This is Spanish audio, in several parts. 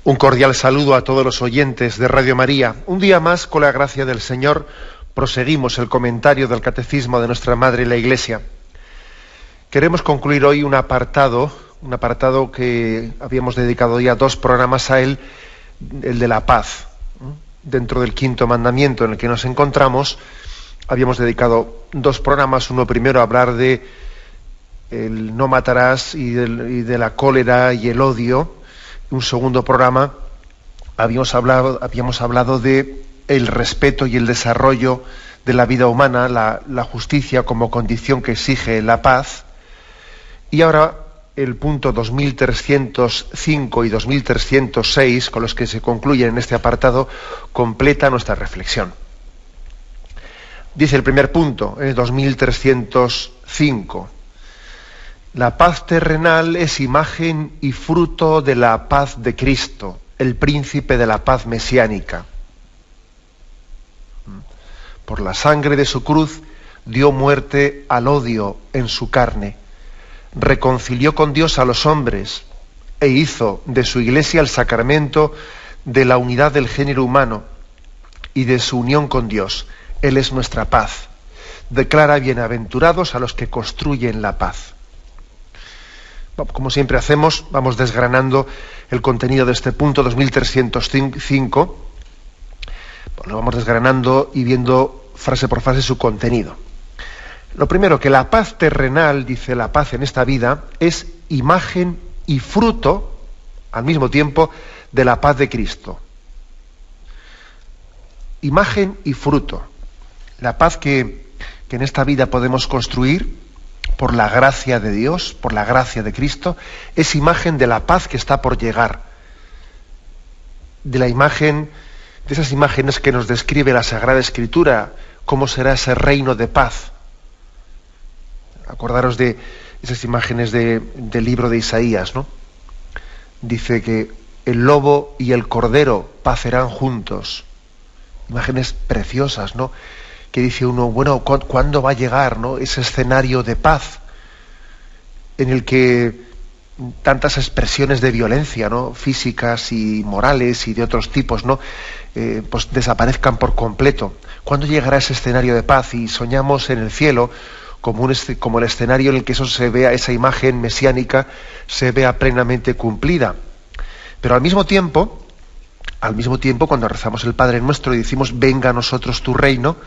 Un cordial saludo a todos los oyentes de Radio María. Un día más, con la gracia del Señor, proseguimos el comentario del Catecismo de nuestra Madre la Iglesia. Queremos concluir hoy un apartado que habíamos dedicado ya 2 programas a él, el de la paz. Dentro del 5.º mandamiento en el que nos encontramos, habíamos dedicado 2 programas, uno primero a hablar de el no matarás y de la cólera y el odio. Un segundo programa habíamos hablado de el respeto y el desarrollo de la vida humana, la justicia como condición que exige la paz. Y ahora el punto 2305 y 2306, con los que se concluyen en este apartado, completa nuestra reflexión. Dice el primer punto, 2305. La paz terrenal es imagen y fruto de la paz de Cristo, el príncipe de la paz mesiánica. Por la sangre de su cruz dio muerte al odio en su carne, reconcilió con Dios a los hombres e hizo de su Iglesia el sacramento de la unidad del género humano y de su unión con Dios. Él es nuestra paz. Declara bienaventurados a los que construyen la paz. Como siempre hacemos, vamos desgranando el contenido de este punto 2305. Lo vamos desgranando y viendo frase por frase su contenido. Lo primero, que la paz terrenal, dice, la paz en esta vida, es imagen y fruto, al mismo tiempo, de la paz de Cristo. Imagen y fruto. La paz que en esta vida podemos construir por la gracia de Dios, por la gracia de Cristo, es imagen de la paz que está por llegar. De esas imágenes que nos describe la Sagrada Escritura, cómo será ese reino de paz. Acordaros de esas imágenes del libro de Isaías, ¿no? Dice que el lobo y el cordero pacerán juntos. Imágenes preciosas, ¿no? Que dice uno, bueno, ¿cuándo va a llegar, ¿no?, ese escenario de paz en el que tantas expresiones de violencia, ¿no?, físicas y morales y de otros tipos, ¿no?, pues desaparezcan por completo? ¿Cuándo llegará ese escenario de paz? Y soñamos en el cielo como el escenario en el que eso se vea, esa imagen mesiánica se vea plenamente cumplida. Pero al mismo tiempo, cuando rezamos el Padre Nuestro y decimos, venga a nosotros tu reino,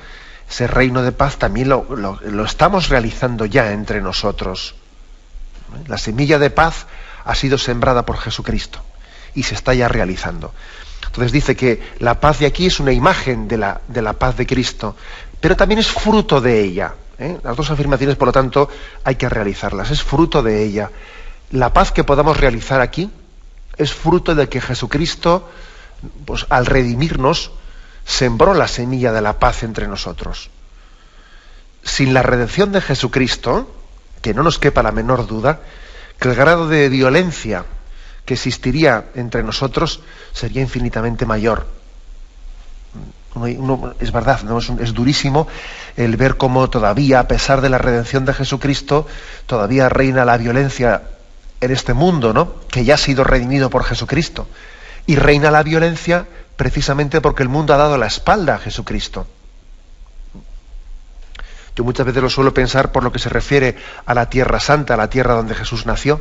ese reino de paz también lo estamos realizando ya entre nosotros. La semilla de paz ha sido sembrada por Jesucristo y se está ya realizando. Entonces dice que la paz de aquí es una imagen de la paz de Cristo, pero también es fruto de ella. Las 2 afirmaciones, por lo tanto, hay que realizarlas. Es fruto de ella. La paz que podamos realizar aquí es fruto de que Jesucristo, pues, al redimirnos, sembró la semilla de la paz entre nosotros. Sin la redención de Jesucristo, que no nos quepa la menor duda, que el grado de violencia que existiría entre nosotros sería infinitamente mayor. Es verdad, ¿no? Es durísimo el ver cómo todavía, a pesar de la redención de Jesucristo, todavía reina la violencia en este mundo, ¿no?, que ya ha sido redimido por Jesucristo. Y reina la violencia precisamente porque el mundo ha dado la espalda a Jesucristo. Yo muchas veces lo suelo pensar por lo que se refiere a la Tierra Santa, a la tierra donde Jesús nació,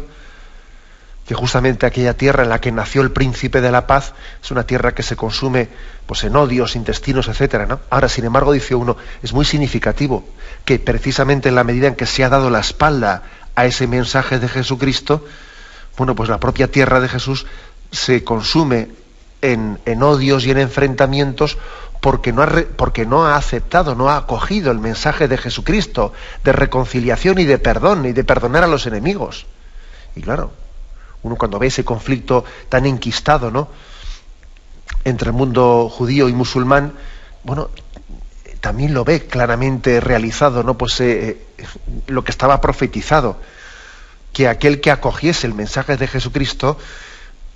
que justamente aquella tierra en la que nació el príncipe de la paz es una tierra que se consume, pues, en odios, intestinos, etcétera, ¿no? Ahora, sin embargo, dice uno, es muy significativo que precisamente en la medida en que se ha dado la espalda a ese mensaje de Jesucristo, bueno, pues la propia tierra de Jesús se consume en odios y en enfrentamientos porque no ha aceptado, no ha acogido el mensaje de Jesucristo de reconciliación y de perdón y de perdonar a los enemigos. Y claro, uno cuando ve ese conflicto tan enquistado, ¿no?, entre el mundo judío y musulmán, bueno, también lo ve claramente realizado, ¿no?, pues lo que estaba profetizado, que aquel que acogiese el mensaje de Jesucristo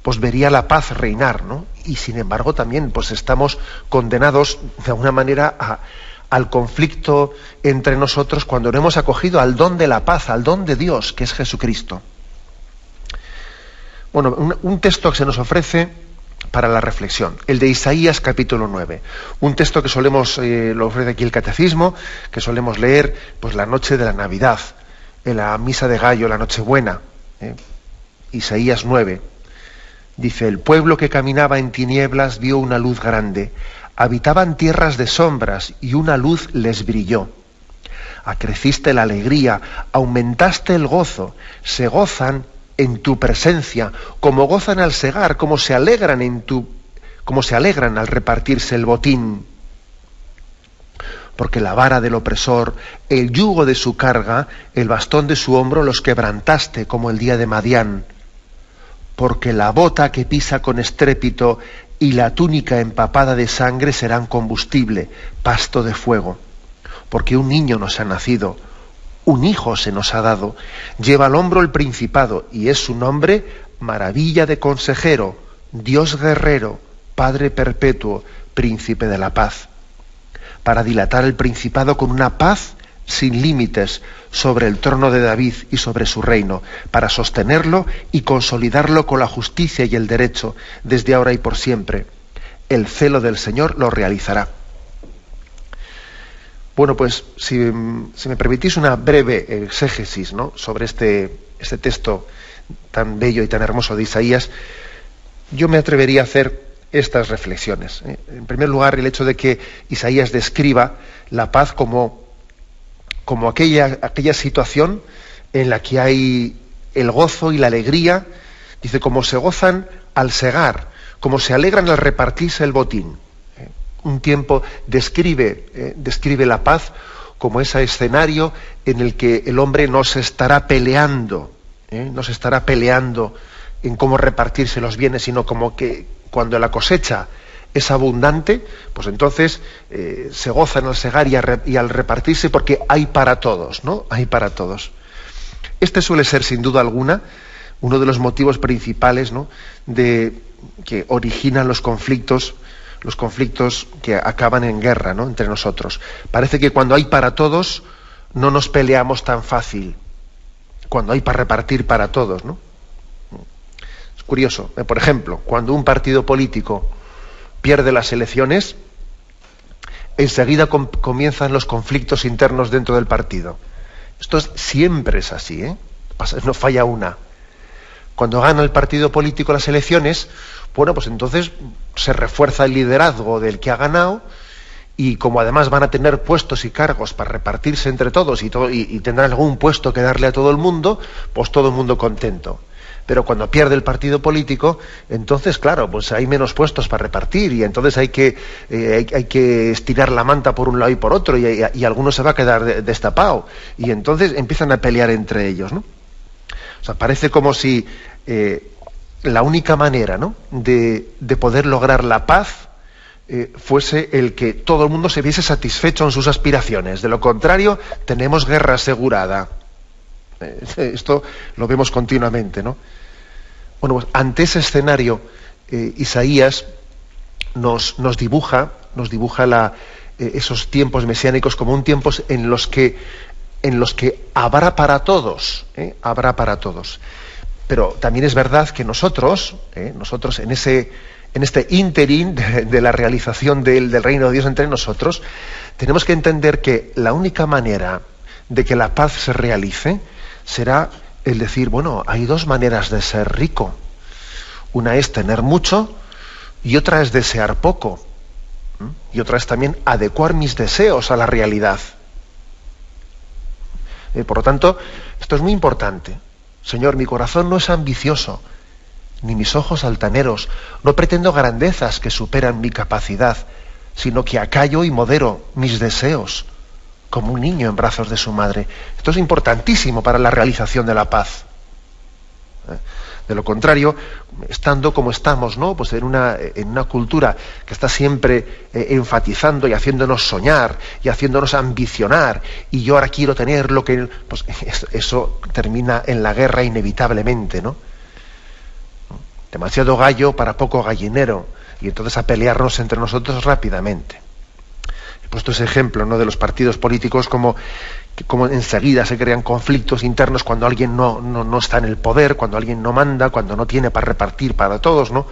pues vería la paz reinar, ¿no? Y sin embargo también pues estamos condenados de alguna manera al conflicto entre nosotros cuando no hemos acogido al don de la paz, al don de Dios, que es Jesucristo. Bueno, un texto que se nos ofrece para la reflexión. El de Isaías capítulo 9. Un texto que solemos, lo ofrece aquí el Catecismo, que solemos leer pues la noche de la Navidad, en la misa de Gallo, la Nochebuena. Isaías 9. Dice: el pueblo que caminaba en tinieblas vio una luz grande. Habitaban tierras de sombras y una luz les brilló. Acreciste la alegría, aumentaste el gozo, se gozan en tu presencia, como gozan al segar, como se alegran al repartirse el botín. Porque la vara del opresor, el yugo de su carga, el bastón de su hombro los quebrantaste como el día de Madián. Porque la bota que pisa con estrépito y la túnica empapada de sangre serán combustible, pasto de fuego. Porque un niño nos ha nacido, un hijo se nos ha dado, lleva al hombro el principado, y es su nombre Maravilla de Consejero, Dios guerrero, Padre perpetuo, Príncipe de la paz. Para dilatar el principado con una paz sin límites sobre el trono de David y sobre su reino, para sostenerlo y consolidarlo con la justicia y el derecho, desde ahora y por siempre. El celo del Señor lo realizará. Bueno, pues si me permitís una breve exégesis, ¿no?, sobre este texto tan bello y tan hermoso de Isaías, yo me atrevería a hacer estas reflexiones. En primer lugar, el hecho de que Isaías describa la paz como aquella situación en la que hay el gozo y la alegría. Dice, como se gozan al segar, como se alegran al repartirse el botín. Un tiempo describe la paz como ese escenario en el que el hombre no se estará peleando en cómo repartirse los bienes, sino como que cuando la cosecha es abundante, pues entonces se gozan al segar y al repartirse, porque hay para todos, ¿no? Hay para todos. Este suele ser, sin duda alguna, uno de los motivos principales, ¿no?, que originan los conflictos que acaban en guerra, ¿no?, entre nosotros. Parece que cuando hay para todos no nos peleamos tan fácil, cuando hay para repartir para todos, ¿no? Es curioso. Por ejemplo, cuando un partido político pierde las elecciones, enseguida comienzan los conflictos internos dentro del partido. Esto siempre es así, no falla una. Cuando gana el partido político las elecciones, bueno, pues entonces se refuerza el liderazgo del que ha ganado, y como además van a tener puestos y cargos para repartirse entre todos y tendrán algún puesto que darle a todo el mundo, pues todo el mundo contento. Pero cuando pierde el partido político, entonces, claro, pues hay menos puestos para repartir, y entonces hay que estirar la manta por un lado y por otro, y alguno se va a quedar destapado, y entonces empiezan a pelear entre ellos, ¿no? O sea, parece como si la única manera, ¿no?, de poder lograr la paz fuese el que todo el mundo se viese satisfecho en sus aspiraciones. De lo contrario, tenemos guerra asegurada. Esto lo vemos continuamente, ¿no? Bueno, pues ante ese escenario, Isaías nos dibuja esos tiempos mesiánicos como un tiempos en los que habrá para todos, habrá para todos. Pero también es verdad que nosotros en este ínterin de la realización del reino de Dios entre nosotros, tenemos que entender que la única manera de que la paz se realice será el decir, bueno, hay dos maneras de ser rico. Una es tener mucho y otra es desear poco. Y otra es también adecuar mis deseos a la realidad. Por lo tanto, esto es muy importante. Señor, mi corazón no es ambicioso, ni mis ojos altaneros. No pretendo grandezas que superan mi capacidad, sino que acallo y modero mis deseos, como un niño en brazos de su madre. Esto es importantísimo para la realización de la paz. De lo contrario, estando como estamos, ¿no?, pues en una cultura que está siempre enfatizando y haciéndonos soñar y haciéndonos ambicionar, y yo ahora quiero tener lo que... pues eso termina en la guerra inevitablemente, ¿no? Demasiado gallo para poco gallinero, y entonces a pelearnos entre nosotros rápidamente. He puesto ese ejemplo, ¿no?, de los partidos políticos, como enseguida se crean conflictos internos cuando alguien no está en el poder, cuando alguien no manda, cuando no tiene para repartir para todos, ¿no?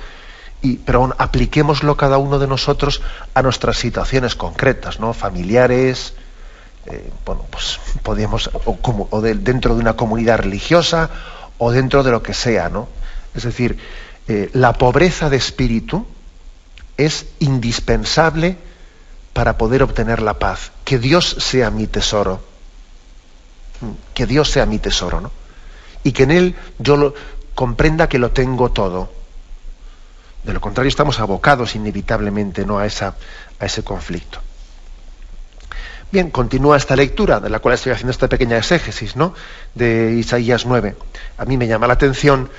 pero aún apliquémoslo cada uno de nosotros a nuestras situaciones concretas, ¿no? Familiares, pues podemos, dentro de una comunidad religiosa, o dentro de lo que sea, ¿no? Es decir, la pobreza de espíritu es indispensable para poder obtener la paz. Que Dios sea mi tesoro. Que Dios sea mi tesoro, ¿no? Y que en Él yo comprenda que lo tengo todo. De lo contrario, estamos abocados inevitablemente, ¿no?, a ese conflicto. Bien, continúa esta lectura, de la cual estoy haciendo esta pequeña exégesis, ¿no?, de Isaías 9. A mí me llama la atención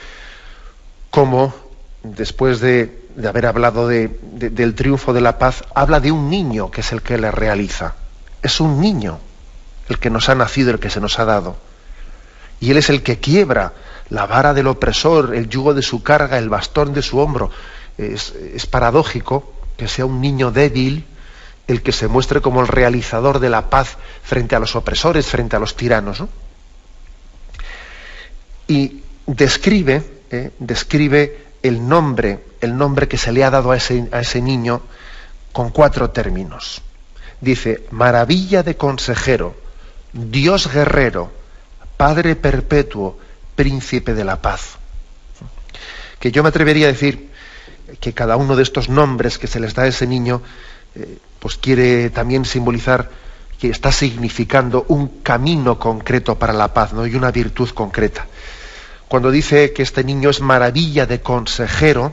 cómo, después de haber hablado del triunfo de la paz, habla de un niño que es el que le realiza. Es un niño el que nos ha nacido, el que se nos ha dado. Y Él es el que quiebra la vara del opresor, el yugo de su carga, el bastón de su hombro. Es paradójico que sea un niño débil el que se muestre como el realizador de la paz frente a los opresores, frente a los tiranos, ¿no? Y describe el nombre que se le ha dado a ese niño con 4 términos. Dice: maravilla de consejero, Dios guerrero, Padre perpetuo, príncipe de la paz. Que yo me atrevería a decir que cada uno de estos nombres que se les da a ese niño pues quiere también simbolizar que está significando un camino concreto para la paz, ¿no?, y una virtud concreta. Cuando dice que este niño es maravilla de consejero,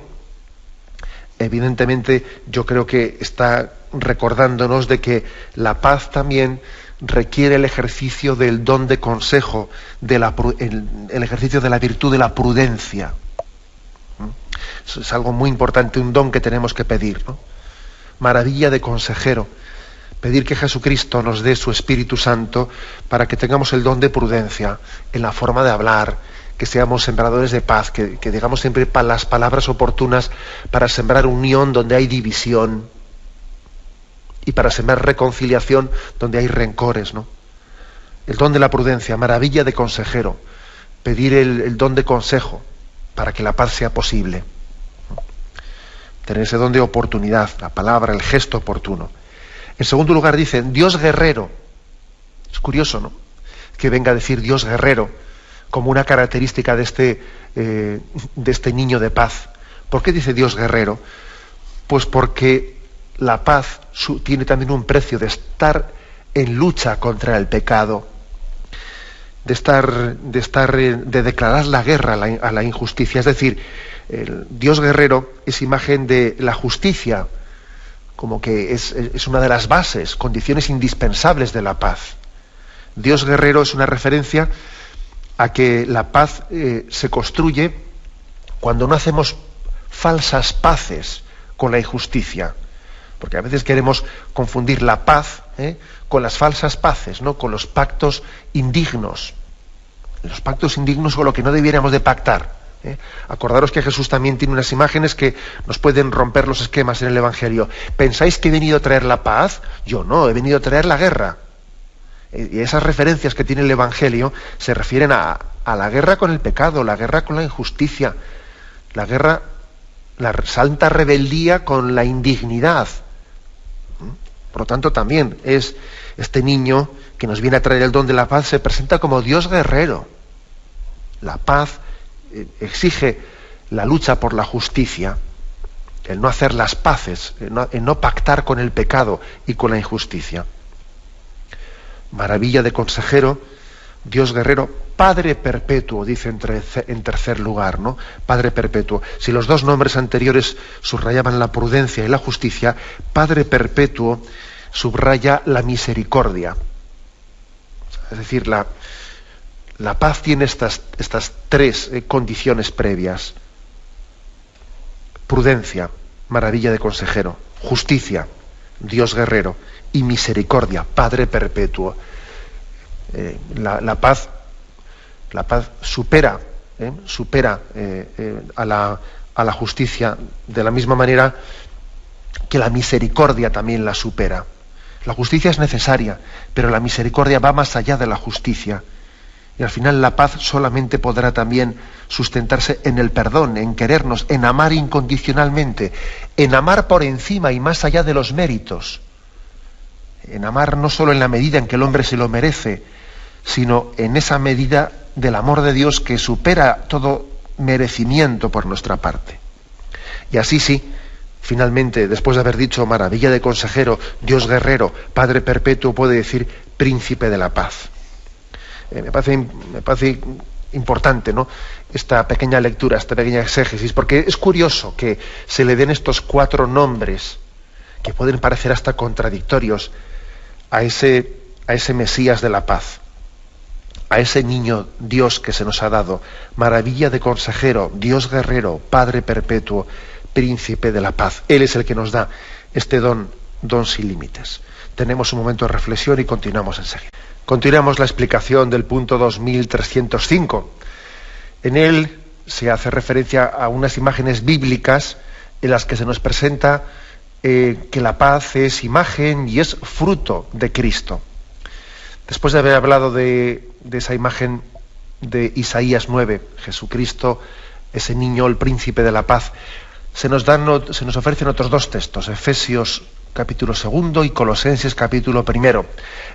evidentemente yo creo que está recordándonos de que la paz también requiere el ejercicio del don de consejo, el ejercicio de la virtud de la prudencia. Eso es algo muy importante, un don que tenemos que pedir, ¿no? Maravilla de consejero. Pedir que Jesucristo nos dé su Espíritu Santo para que tengamos el don de prudencia en la forma de hablar, que seamos sembradores de paz, que digamos siempre las palabras oportunas para sembrar unión donde hay división y para sembrar reconciliación donde hay rencores, ¿no? El don de la prudencia, maravilla de consejero. Pedir el don de consejo para que la paz sea posible. Tener ese don de oportunidad, la palabra, el gesto oportuno. En segundo lugar dice, Dios guerrero. Es curioso, ¿no?, que venga a decir Dios guerrero como una característica de este niño de paz. ¿Por qué dice Dios guerrero? Pues porque la paz tiene también un precio de estar en lucha contra el pecado, de declarar la guerra a la injusticia. Es decir, el Dios guerrero es imagen de la justicia, como que es una de las bases, condiciones indispensables de la paz. Dios guerrero es una referencia a que la paz se construye cuando no hacemos falsas paces con la injusticia. Porque a veces queremos confundir la paz con las falsas paces, ¿no?, con los pactos indignos. Los pactos indignos con lo que no debiéramos de pactar. Acordaros que Jesús también tiene unas imágenes que nos pueden romper los esquemas en el Evangelio. ¿Pensáis que he venido a traer la paz? Yo no, he venido a traer la guerra. Y esas referencias que tiene el Evangelio se refieren a la guerra con el pecado, la guerra con la injusticia, la guerra, la santa rebeldía con la indignidad. Por lo tanto, también es este niño que nos viene a traer el don de la paz, se presenta como Dios guerrero. La paz exige la lucha por la justicia, el no hacer las paces, el no pactar con el pecado y con la injusticia. Maravilla de consejero, Dios guerrero, Padre perpetuo, dice en tercer lugar, ¿no? Padre perpetuo. Si los dos nombres anteriores subrayaban la prudencia y la justicia, Padre perpetuo subraya la misericordia. Es decir, la paz tiene estas 3 condiciones previas. Prudencia, maravilla de consejero. Justicia, Dios guerrero. Y misericordia, Padre perpetuo. La paz supera a la justicia de la misma manera que la misericordia también la supera. La justicia es necesaria, pero la misericordia va más allá de la justicia Y al final la paz solamente podrá también sustentarse en el perdón, en querernos, en amar incondicionalmente, en amar por encima y más allá de los méritos, en amar no solo en la medida en que el hombre se lo merece, sino en esa medida del amor de Dios que supera todo merecimiento por nuestra parte. Y así sí, finalmente, después de haber dicho maravilla de consejero, Dios guerrero, Padre perpetuo, puede decir príncipe de la paz. Me parece importante, ¿no?, esta pequeña lectura, esta pequeña exégesis, porque es curioso que se le den estos 4 nombres que pueden parecer hasta contradictorios a ese Mesías de la paz, a ese niño Dios que se nos ha dado, maravilla de consejero, Dios guerrero, Padre perpetuo, príncipe de la paz. Él es el que nos da este don sin límites. Tenemos un momento de reflexión y continuamos enseguida. Continuamos la explicación del punto 2305. En él se hace referencia a unas imágenes bíblicas en las que se nos presenta que la paz es imagen y es fruto de Cristo. Después de haber hablado de esa imagen de Isaías 9, Jesucristo, ese niño, el príncipe de la paz, se nos ofrecen otros 2 textos, Efesios capítulo 2 y Colosenses capítulo 1.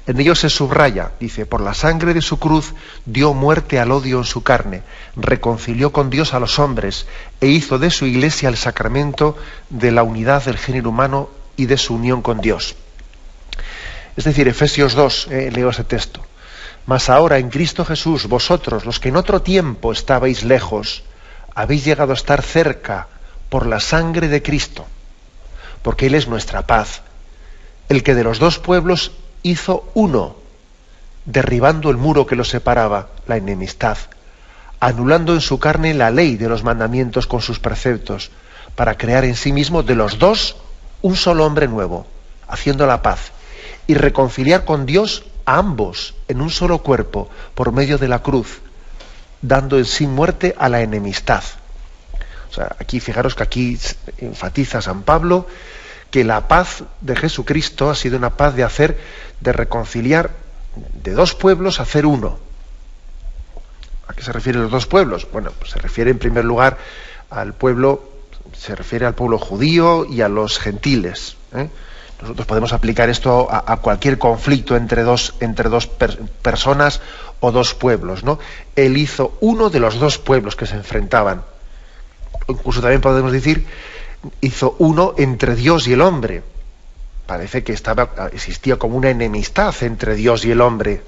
En ellos se subraya, dice, por la sangre de su cruz dio muerte al odio en su carne, reconcilió con Dios a los hombres e hizo de su iglesia el sacramento de la unidad del género humano y de su unión con Dios. Es decir, Efesios 2, leo ese texto. Mas ahora en Cristo Jesús, vosotros, los que en otro tiempo estabais lejos, habéis llegado a estar cerca por la sangre de Cristo, porque Él es nuestra paz, el que de los 2 pueblos hizo uno, derribando el muro que los separaba, la enemistad, anulando en su carne la ley de los mandamientos con sus preceptos, para crear en sí mismo de los 2 un solo hombre nuevo, haciendo la paz, y reconciliar con Dios a ambos en un solo cuerpo, por medio de la cruz, dando en sí muerte a la enemistad. O sea, aquí fijaros que aquí enfatiza San Pablo que la paz de Jesucristo ha sido una paz de reconciliar de 2 pueblos, hacer uno. ¿A qué se refieren los 2 pueblos? Bueno, pues se refiere en primer lugar al pueblo, se refiere al pueblo judío y a los gentiles. Nosotros podemos aplicar esto a cualquier conflicto entre dos personas o 2 pueblos, ¿no? Él hizo uno de los 2 pueblos que se enfrentaban. Incluso también podemos decir, hizo uno entre Dios y el hombre. Parece que existía como una enemistad entre Dios y el hombre,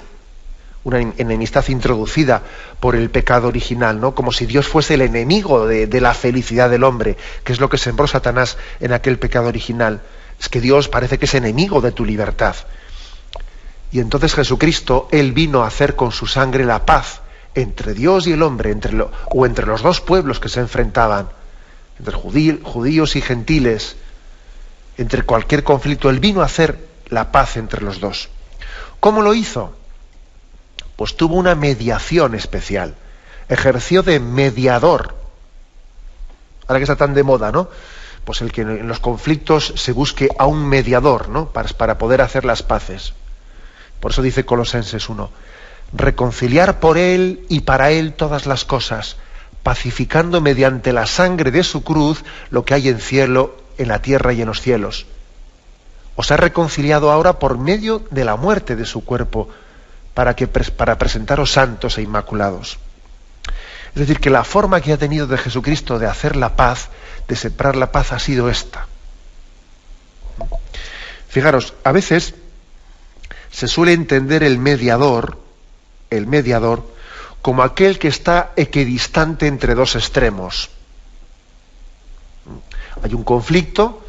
una enemistad introducida por el pecado original, ¿no? Como si Dios fuese el enemigo de la felicidad del hombre, que es lo que sembró Satanás en aquel pecado original. Es que Dios parece que es enemigo de tu libertad. Y entonces Jesucristo, Él vino a hacer con su sangre la paz entre Dios y el hombre, entre los 2 pueblos que se enfrentaban, entre judíos y gentiles, entre cualquier conflicto. Él vino a hacer la paz entre los 2. ¿Cómo lo hizo? Pues tuvo una mediación especial, ejerció de mediador. Ahora que está tan de moda, ¿no? Pues el que en los conflictos se busque a un mediador, ¿no?, para poder hacer las paces. Por eso dice Colosenses 1, reconciliar por Él y para Él todas las cosas, pacificando mediante la sangre de su cruz lo que hay en cielo, en la tierra y en los cielos. Os ha reconciliado ahora por medio de la muerte de su cuerpo, para presentaros santos e inmaculados. Es decir, que la forma que ha tenido de Jesucristo de hacer la paz, de sembrar la paz, ha sido esta. Fijaros, a veces se suele entender el mediador como aquel que está equidistante entre 2 extremos. Hay un conflicto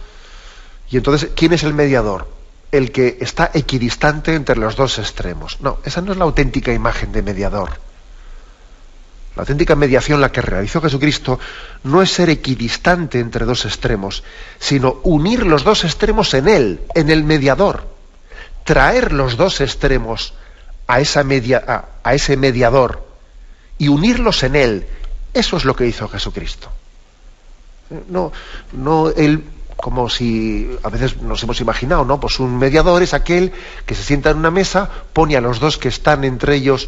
y entonces, ¿quién es el mediador? El que está equidistante entre los 2 extremos. No, esa no es la auténtica imagen de mediador. La auténtica mediación, la que realizó Jesucristo, no es ser equidistante entre 2 extremos, sino unir los 2 extremos en Él, en el mediador. Traer los 2 extremos a ese mediador y unirlos en Él. Eso es lo que hizo Jesucristo. No Él, como si a veces nos hemos imaginado, ¿no? Pues un mediador es aquel que se sienta en una mesa, pone a los 2 que están entre ellos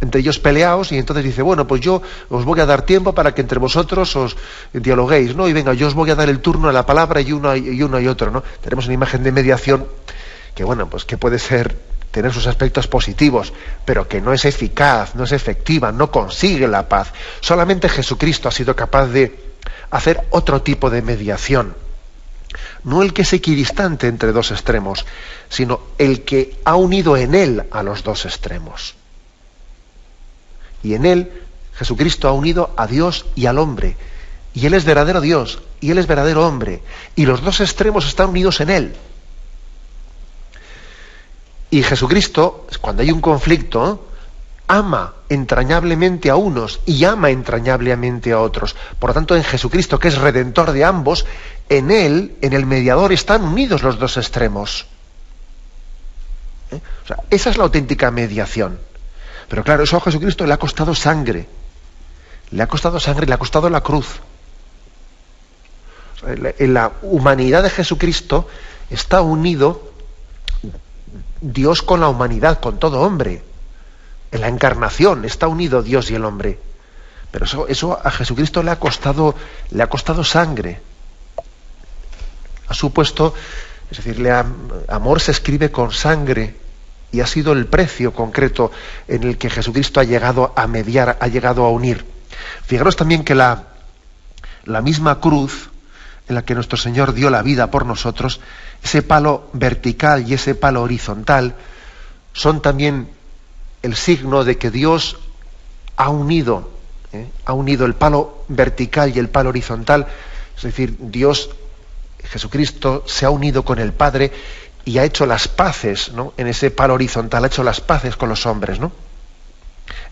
entre ellos peleados, y entonces dice, bueno, pues yo os voy a dar tiempo para que entre vosotros os dialoguéis, ¿no? Y venga, yo os voy a dar el turno a la palabra y uno y otro, ¿no? Tenemos una imagen de mediación que, bueno, pues que puede tener sus aspectos positivos, pero que no es eficaz, no es efectiva, no consigue la paz. Solamente Jesucristo ha sido capaz de hacer otro tipo de mediación. No el que es equidistante entre dos extremos, sino el que ha unido en él a los dos extremos. Y en él, Jesucristo ha unido a Dios y al hombre. Y él es verdadero Dios, y él es verdadero hombre. Y los dos extremos están unidos en él. Y Jesucristo, cuando hay un conflicto, ama entrañablemente a unos y ama entrañablemente a otros. Por lo tanto, en Jesucristo, que es redentor de ambos, en él, en el mediador, están unidos los dos extremos. O sea, esa es la auténtica mediación. Pero claro, eso a Jesucristo le ha costado sangre. Le ha costado sangre, le ha costado la cruz. O sea, en la humanidad de Jesucristo está unido Dios con la humanidad, con todo hombre. En la encarnación está unido Dios y el hombre. Pero eso a Jesucristo le ha costado sangre. Ha supuesto, es decir, amor se escribe con sangre. Y ha sido el precio concreto en el que Jesucristo ha llegado a mediar, ha llegado a unir. Fijaros también que la misma cruz en la que nuestro Señor dio la vida por nosotros, ese palo vertical y ese palo horizontal, son también el signo de que Dios ha unido el palo vertical y el palo horizontal. Es decir, Dios, Jesucristo, se ha unido con el Padre y ha hecho las paces, ¿no? En ese palo horizontal ha hecho las paces con los hombres, ¿no?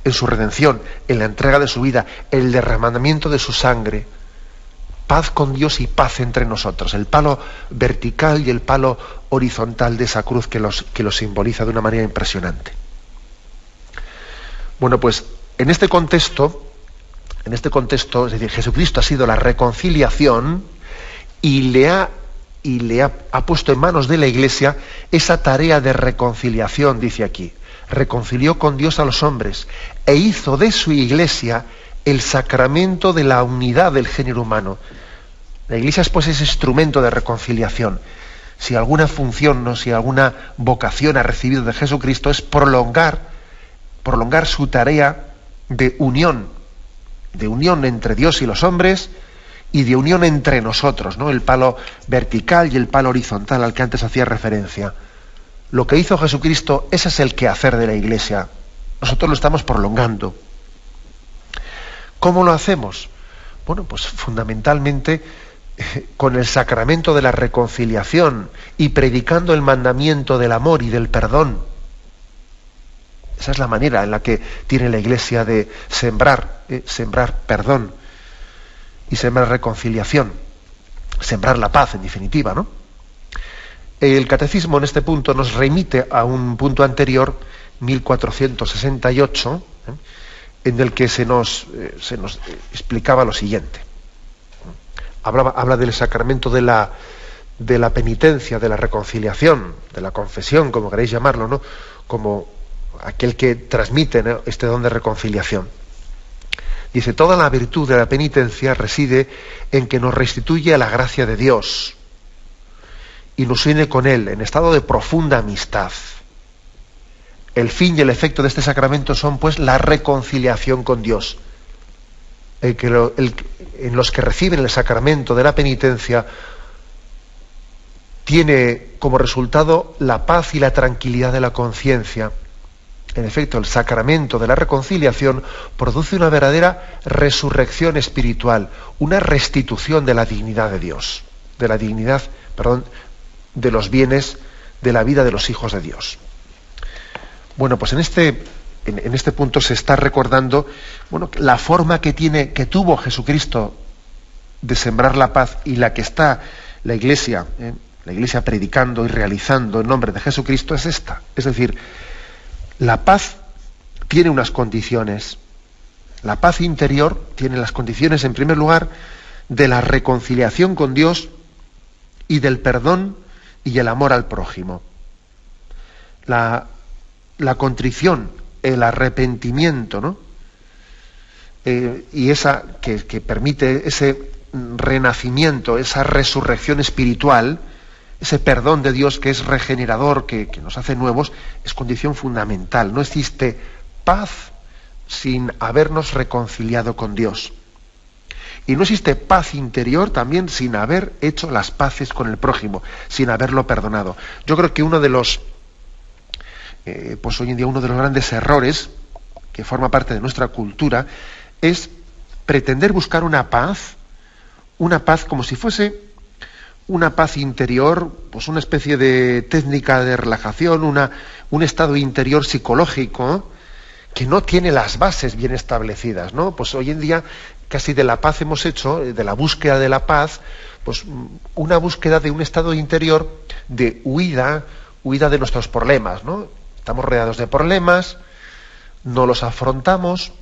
En su redención, en la entrega de su vida, el derramamiento de su sangre. Paz con Dios y paz entre nosotros. El palo vertical y el palo horizontal de esa cruz que lo simboliza de una manera impresionante. Bueno, pues en este contexto, es decir, Jesucristo ha sido la reconciliación y le ha puesto en manos de la Iglesia esa tarea de reconciliación, dice aquí. Reconcilió con Dios a los hombres e hizo de su Iglesia el sacramento de la unidad del género humano. La Iglesia es pues ese instrumento de reconciliación. Si alguna función, si alguna vocación ha recibido de Jesucristo, es prolongar su tarea de unión entre Dios y los hombres, y de unión entre nosotros, ¿no? El palo vertical y el palo horizontal al que antes hacía referencia. Lo que hizo Jesucristo, ese es el quehacer de la Iglesia. Nosotros lo estamos prolongando. ¿Cómo lo hacemos? Bueno, pues fundamentalmente con el sacramento de la reconciliación y predicando el mandamiento del amor y del perdón. Esa es la manera en la que tiene la Iglesia de sembrar perdón y sembrar reconciliación, sembrar la paz, en definitiva, ¿no? El catecismo en este punto nos remite a un punto anterior, 1468, en el que se nos explicaba lo siguiente. Habla del sacramento de la penitencia, de la reconciliación, de la confesión, como queréis llamarlo, ¿no? Como aquel que transmite, ¿no?, este don de reconciliación. Dice, toda la virtud de la penitencia reside en que nos restituye a la gracia de Dios y nos une con Él en estado de profunda amistad. El fin y el efecto de este sacramento son, pues, la reconciliación con Dios. En los que reciben el sacramento de la penitencia tiene como resultado la paz y la tranquilidad de la conciencia. En efecto, el sacramento de la reconciliación produce una verdadera resurrección espiritual, una restitución de la dignidad de Dios, de los bienes de la vida de los hijos de Dios. Bueno, pues en este punto se está recordando, bueno, la forma que tuvo Jesucristo de sembrar la paz y la que está la Iglesia predicando y realizando en nombre de Jesucristo es esta. Es decir, la paz tiene unas condiciones. La paz interior tiene las condiciones, en primer lugar, de la reconciliación con Dios y del perdón y el amor al prójimo. La contrición el arrepentimiento, ¿no? Y esa que permite ese renacimiento, esa resurrección espiritual, ese perdón de Dios que es regenerador, que nos hace nuevos, es condición fundamental. No existe paz sin habernos reconciliado con Dios. Y no existe paz interior también sin haber hecho las paces con el prójimo, sin haberlo perdonado. Yo creo que uno de los, pues hoy en día uno de los grandes errores que forma parte de nuestra cultura es pretender buscar una paz como si fuese una paz interior, pues una especie de técnica de relajación, un estado interior psicológico que no tiene las bases bien establecidas, ¿no? Pues hoy en día casi de la paz hemos hecho, de la búsqueda de la paz, pues una búsqueda de un estado interior de huida de nuestros problemas, ¿no? Estamos rodeados de problemas, no los afrontamos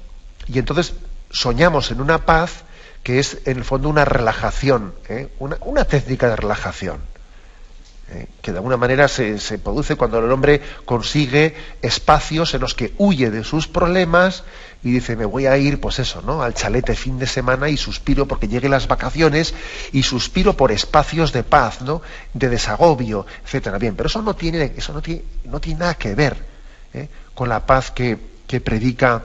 y entonces soñamos en una paz que es en el fondo una relajación, una técnica de relajación, que de alguna manera se produce cuando el hombre consigue espacios en los que huye de sus problemas y dice, me voy a ir, pues eso, ¿no?, al chalete fin de semana y suspiro porque lleguen las vacaciones y suspiro por espacios de paz, ¿no?, de desagobio, etcétera. Bien, pero eso no tiene nada que ver con la paz que predica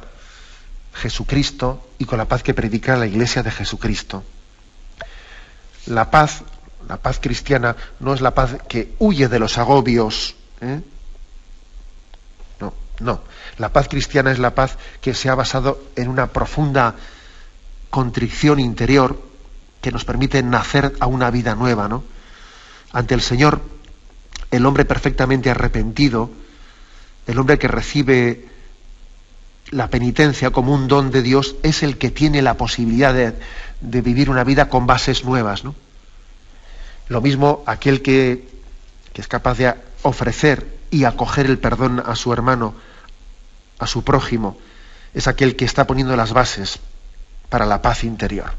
Jesucristo y con la paz que predica la Iglesia de Jesucristo. La paz cristiana no es la paz que huye de los agobios. No. La paz cristiana es la paz que se ha basado en una profunda contrición interior que nos permite nacer a una vida nueva, ¿no? Ante el Señor, el hombre perfectamente arrepentido, el hombre que recibe la penitencia como un don de Dios, es el que tiene la posibilidad de vivir una vida con bases nuevas, ¿no? Lo mismo aquel que es capaz de ofrecer y acoger el perdón a su hermano, a su prójimo, es aquel que está poniendo las bases para la paz interior.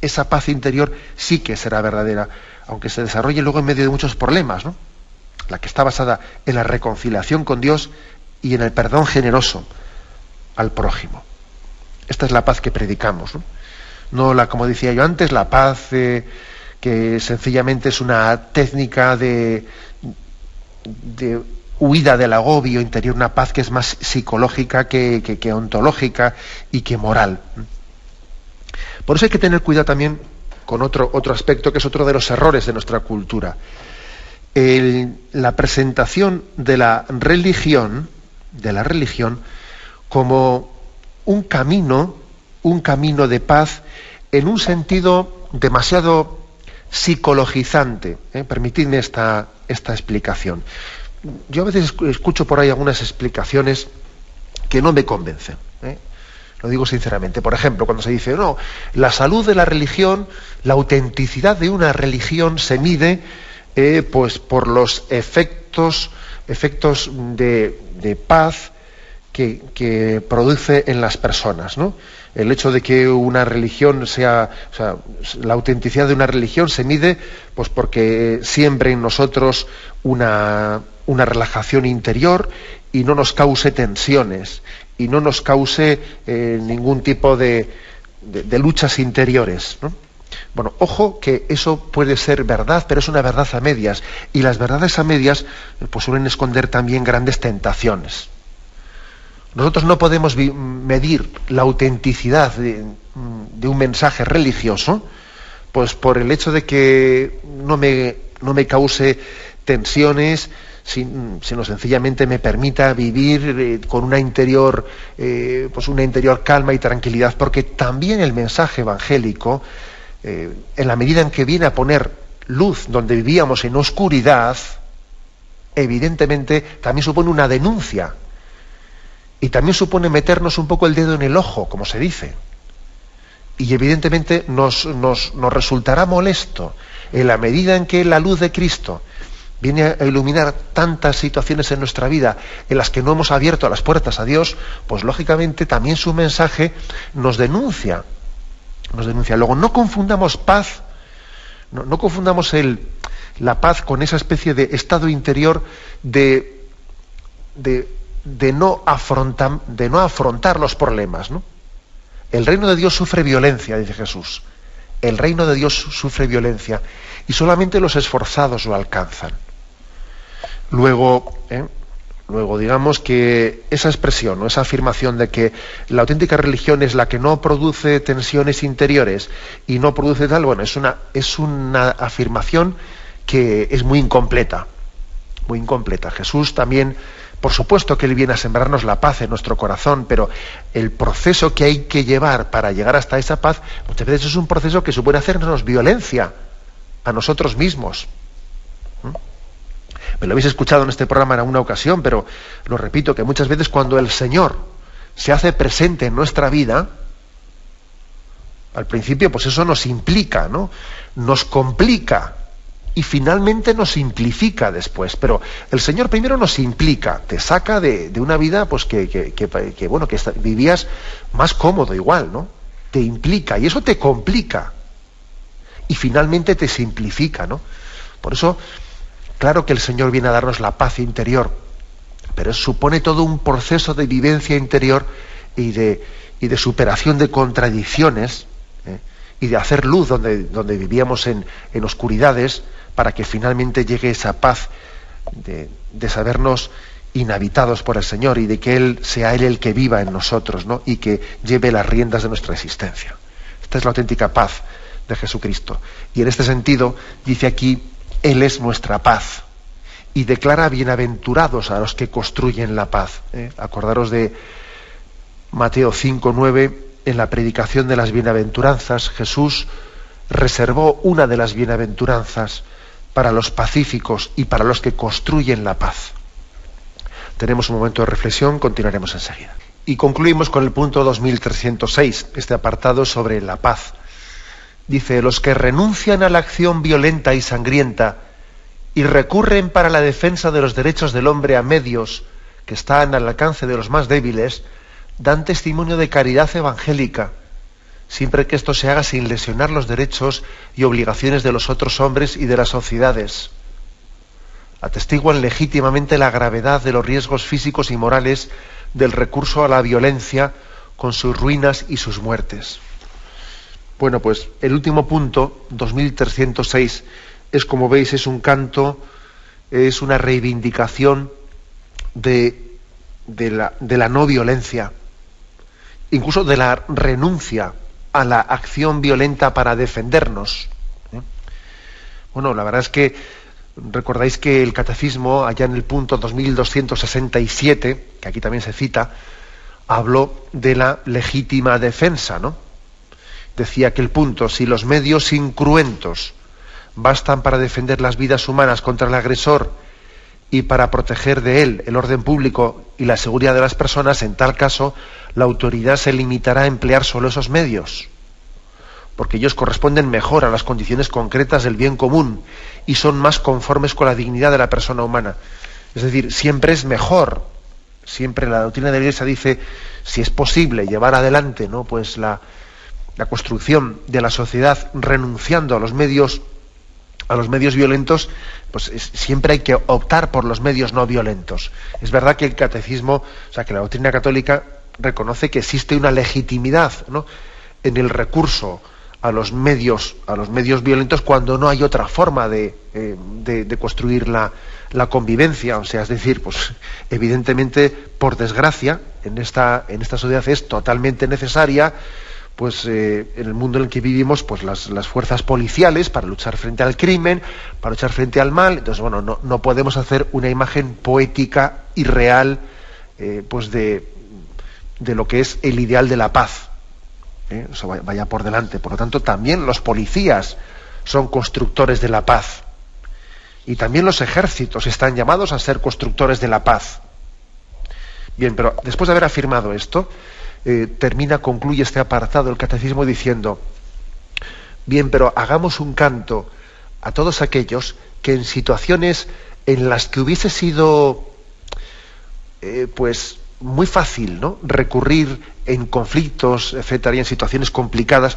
Esa paz interior sí que será verdadera, aunque se desarrolle luego en medio de muchos problemas, ¿no? La que está basada en la reconciliación con Dios y en el perdón generoso al prójimo. Esta es la paz que predicamos, ¿no? Como decía yo antes, la paz que sencillamente es una técnica de huida del agobio interior, una paz que es más psicológica que ontológica y que moral. Por eso hay que tener cuidado también con otro aspecto que es otro de los errores de nuestra cultura. La presentación de la religión como un camino de paz en un sentido demasiado psicologizante. Permitidme esta explicación. Yo a veces escucho por ahí algunas explicaciones que no me convencen. Lo digo sinceramente. Por ejemplo, cuando se dice, no, la salud de la religión, la autenticidad de una religión se mide pues por los efectos de paz que produce en las personas, ¿no? El hecho de que una religión la autenticidad de una religión se mide pues porque siembre en nosotros una relajación interior y no nos cause tensiones y no nos cause ningún tipo de luchas interiores, ¿no? Bueno, ojo que eso puede ser verdad, pero es una verdad a medias, y las verdades a medias pues suelen esconder también grandes tentaciones. Nosotros no podemos medir la autenticidad de un mensaje religioso pues por el hecho de que no me cause tensiones, sino sencillamente me permita vivir con una interior calma y tranquilidad, porque también el mensaje evangélico, en la medida en que viene a poner luz donde vivíamos en oscuridad, evidentemente también supone una denuncia. Y también supone meternos un poco el dedo en el ojo, como se dice. Y evidentemente nos resultará molesto en la medida en que la luz de Cristo viene a iluminar tantas situaciones en nuestra vida en las que no hemos abierto las puertas a Dios, pues lógicamente también su mensaje nos denuncia. Luego, no confundamos paz, no confundamos la paz con esa especie de estado interior de de no afrontar los problemas, ¿no? El reino de Dios sufre violencia, dice Jesús. El reino de Dios sufre violencia y solamente los esforzados lo alcanzan. Luego digamos que esa expresión, ¿no?, esa afirmación de que la auténtica religión es la que no produce tensiones interiores y no produce tal, bueno, es una afirmación que es muy incompleta, muy incompleta. Jesús también, por supuesto que Él viene a sembrarnos la paz en nuestro corazón, pero el proceso que hay que llevar para llegar hasta esa paz, muchas veces es un proceso que supone hacernos violencia a nosotros mismos. Me lo habéis escuchado en este programa en alguna ocasión, pero lo repito, que muchas veces cuando el Señor se hace presente en nuestra vida, al principio pues eso nos implica, ¿no?, nos complica, y finalmente nos simplifica después. Pero el Señor primero nos implica, te saca de una vida pues que vivías más cómodo igual, ¿no? Te implica, y eso te complica. Y finalmente te simplifica, ¿no? Por eso, claro que el Señor viene a darnos la paz interior, pero supone todo un proceso de vivencia interior y de superación de contradicciones, y de hacer luz donde vivíamos en oscuridades, para que finalmente llegue esa paz de sabernos inhabitados por el Señor y de que Él sea Él el que viva en nosotros, ¿no?, y que lleve las riendas de nuestra existencia. Esta es la auténtica paz de Jesucristo. Y en este sentido, dice aquí, Él es nuestra paz. Y declara bienaventurados a los que construyen la paz. Acordaros de Mateo 5:9, en la predicación de las bienaventuranzas, Jesús reservó una de las bienaventuranzas para los pacíficos y para los que construyen la paz. Tenemos un momento de reflexión, continuaremos enseguida. Y concluimos con el punto 2306, este apartado sobre la paz. Dice: los que renuncian a la acción violenta y sangrienta y recurren para la defensa de los derechos del hombre a medios que están al alcance de los más débiles, dan testimonio de caridad evangélica, siempre que esto se haga sin lesionar los derechos y obligaciones de los otros hombres y de las sociedades. Atestiguan legítimamente la gravedad de los riesgos físicos y morales del recurso a la violencia, con sus ruinas y sus muertes. Bueno, pues el último punto, 2306, es, como veis, es un canto, es una reivindicación de la no violencia, incluso de la renuncia a la acción violenta para defendernos. Bueno, la verdad es que recordáis que el Catecismo, allá en el punto 2267, que aquí también se cita, habló de la legítima defensa, ¿no? Decía que el punto: si los medios incruentos bastan para defender las vidas humanas contra el agresor y para proteger de él el orden público y la seguridad de las personas, en tal caso la autoridad se limitará a emplear solo esos medios, porque ellos corresponden mejor a las condiciones concretas del bien común y son más conformes con la dignidad de la persona humana. Es decir, siempre es mejor, siempre la doctrina de la Iglesia dice, si es posible llevar adelante, ¿no?, pues la construcción de la sociedad renunciando a los medios violentos, pues siempre hay que optar por los medios no violentos. Es verdad que el catecismo, o sea, que la doctrina católica reconoce que existe una legitimidad, ¿no?, en el recurso a los medios violentos cuando no hay otra forma de construir la convivencia. O sea, es decir, pues evidentemente, por desgracia, en esta sociedad es totalmente necesaria, pues en el mundo en el que vivimos, pues las fuerzas policiales para luchar frente al crimen, para luchar frente al mal. Entonces, bueno, no podemos hacer una imagen poética y real pues de lo que es el ideal de la paz. Eso vaya por delante. Por lo tanto, también los policías son constructores de la paz. Y también los ejércitos están llamados a ser constructores de la paz. Bien, pero después de haber afirmado esto, concluye este apartado del Catecismo diciendo: bien, pero hagamos un canto a todos aquellos que en situaciones en las que hubiese sido pues muy fácil, ¿no?, recurrir en conflictos, etcétera, y en situaciones complicadas,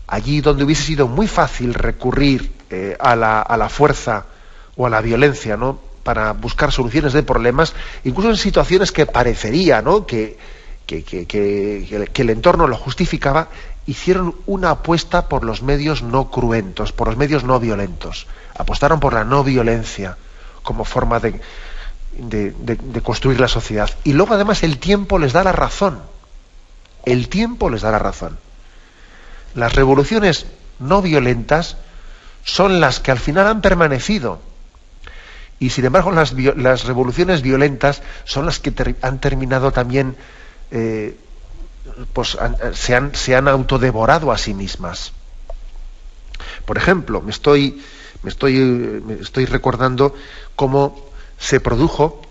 allí donde hubiese sido muy fácil recurrir a la fuerza o a la violencia, ¿no?, para buscar soluciones de problemas, incluso en situaciones que parecería, ¿no?, que el entorno lo justificaba, hicieron una apuesta por los medios no cruentos, por los medios no violentos. Apostaron por la no violencia como forma de construir la sociedad. Y luego además el tiempo les da la razón. El tiempo les da la razón. Las revoluciones no violentas son las que al final han permanecido. Y sin embargo las revoluciones violentas son las que han terminado también, se han autodevorado a sí mismas. Por ejemplo, me estoy recordando cómo se produjo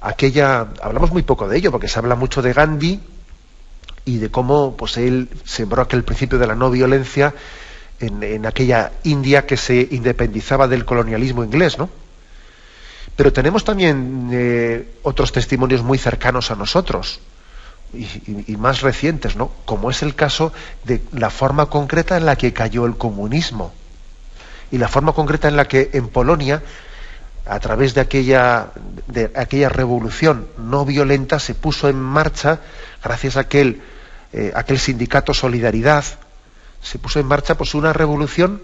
hablamos muy poco de ello, porque se habla mucho de Gandhi y de cómo pues él sembró aquel principio de la no violencia en aquella India que se independizaba del colonialismo inglés, ¿no? Pero tenemos también otros testimonios muy cercanos a nosotros y más recientes, ¿no?, como es el caso de la forma concreta en la que cayó el comunismo y la forma concreta en la que en Polonia, a través de aquella revolución no violenta, se puso en marcha, gracias a aquel sindicato Solidaridad, se puso en marcha pues una revolución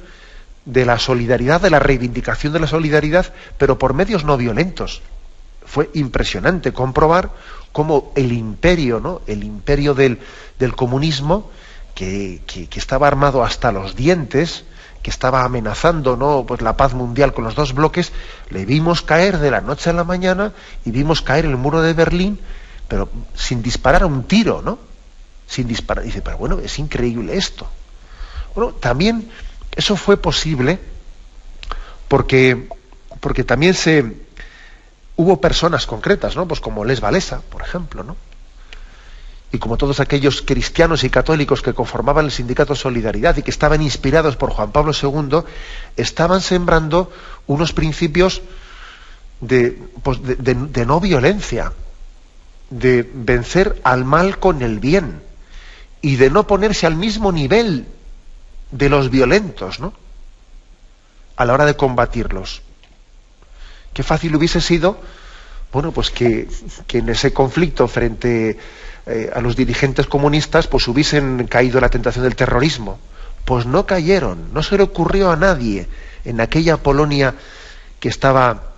de la solidaridad, de la reivindicación de la solidaridad, pero por medios no violentos. Fue impresionante comprobar cómo el imperio, ¿no?, el imperio del comunismo, que estaba armado hasta los dientes, que estaba amenazando, ¿no?, pues la paz mundial con los dos bloques, le vimos caer de la noche a la mañana y vimos caer el muro de Berlín, pero sin disparar un tiro, ¿no? Sin disparar. Dice, pero bueno, es increíble esto. Bueno, también eso fue posible porque también hubo personas concretas, ¿no?, pues como Les Walesa, por ejemplo, ¿no?, y como todos aquellos cristianos y católicos que conformaban el sindicato Solidaridad y que estaban inspirados por Juan Pablo II, estaban sembrando unos principios de no violencia, de vencer al mal con el bien y de no ponerse al mismo nivel de los violentos, ¿no?, a la hora de combatirlos. Qué fácil hubiese sido, bueno, pues que en ese conflicto frente a los dirigentes comunistas pues hubiesen caído en la tentación del terrorismo. Pues no cayeron, no se le ocurrió a nadie en aquella Polonia que estaba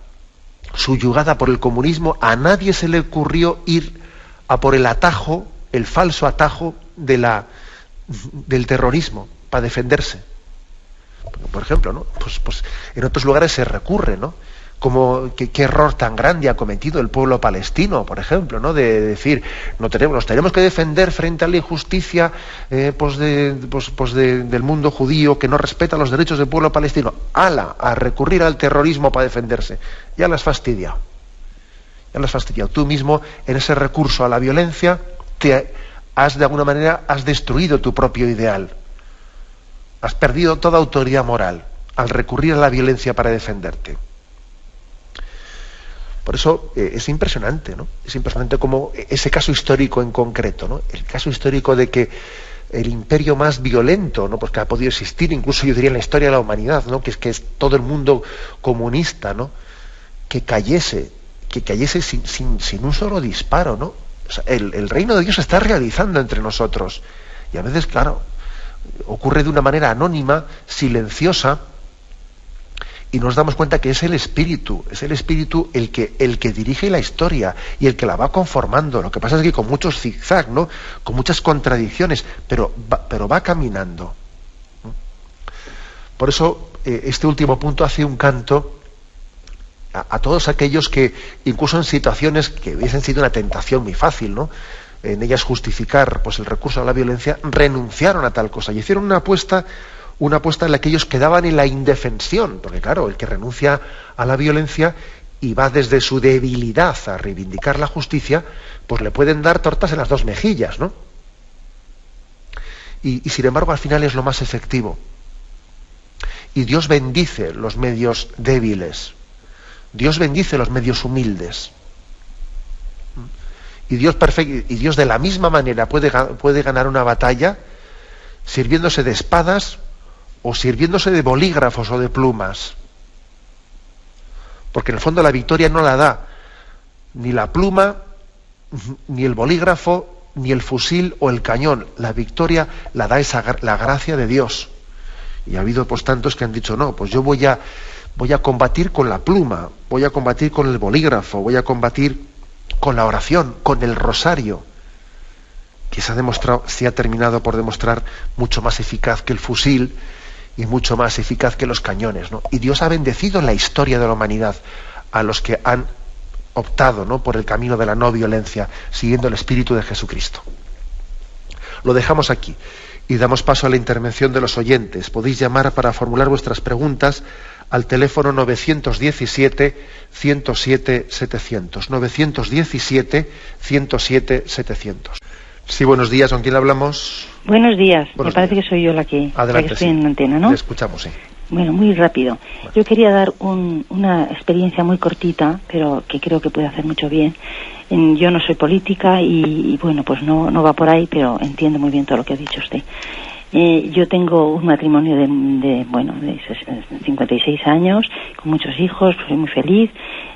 subyugada por el comunismo, a nadie se le ocurrió ir a por el atajo, el falso atajo del terrorismo para defenderse. Por ejemplo, ¿no?, pues en otros lugares se recurre, ¿no?, como qué error tan grande ha cometido el pueblo palestino, por ejemplo, ¿no?, de decir nos tenemos que defender frente a la injusticia del mundo judío que no respeta los derechos del pueblo palestino. ¡Hala! A recurrir al terrorismo para defenderse. Ya las has fastidiado. Tú mismo, en ese recurso a la violencia, de alguna manera has destruido tu propio ideal. Has perdido toda autoridad moral al recurrir a la violencia para defenderte. Por eso es impresionante, ¿no? Es impresionante como ese caso histórico en concreto, ¿no?, el caso histórico de que el imperio más violento, ¿no?, pues que ha podido existir, incluso yo diría en la historia de la humanidad, ¿no?, que es todo el mundo comunista, ¿no?, que cayese sin un solo disparo, ¿no? O sea, el reino de Dios se está realizando entre nosotros. Y a veces, claro, ocurre de una manera anónima, silenciosa, y nos damos cuenta que es el Espíritu el que dirige la historia y el que la va conformando. Lo que pasa es que con muchos zigzag, ¿no?, con muchas contradicciones, pero va caminando. Por eso este último punto hace un canto a todos aquellos que, incluso en situaciones que hubiesen sido una tentación muy fácil, ¿no?, en ellas justificar pues el recurso a la violencia, renunciaron a tal cosa y hicieron una apuesta en la que ellos quedaban en la indefensión, porque claro, el que renuncia a la violencia y va desde su debilidad a reivindicar la justicia, pues le pueden dar tortas en las dos mejillas, ¿no? Y sin embargo al final es lo más efectivo. Y Dios bendice los medios débiles, Dios bendice los medios humildes. Y Dios de la misma manera puede ganar una batalla sirviéndose de espadas o sirviéndose de bolígrafos o de plumas. Porque en el fondo la victoria no la da ni la pluma, ni el bolígrafo, ni el fusil o el cañón. La victoria la da la gracia de Dios. Y ha habido pues tantos que han dicho, no, pues yo voy a combatir con la pluma, voy a combatir con el bolígrafo, voy a combatir con la oración, con el rosario, que se ha terminado por demostrar mucho más eficaz que el fusil y mucho más eficaz que los cañones, ¿no? Y Dios ha bendecido en la historia de la humanidad a los que han optado, ¿no?, por el camino de la no violencia, siguiendo el espíritu de Jesucristo. Lo dejamos aquí y damos paso a la intervención de los oyentes. Podéis llamar para formular vuestras preguntas al teléfono 917-107-700. 917-107-700. Sí, buenos días. ¿Con quién hablamos? Buenos días. Buenos Me parece días. que soy yo la que Adelante, estoy sí. en la antena, ¿no? Le escuchamos, sí. Bueno, muy rápido. Yo quería dar una experiencia muy cortita, pero que creo que puede hacer mucho bien. Yo no soy política y bueno, pues no va por ahí, pero entiendo muy bien todo lo que ha dicho usted. Yo tengo un matrimonio de 56 años, con muchos hijos, soy muy feliz,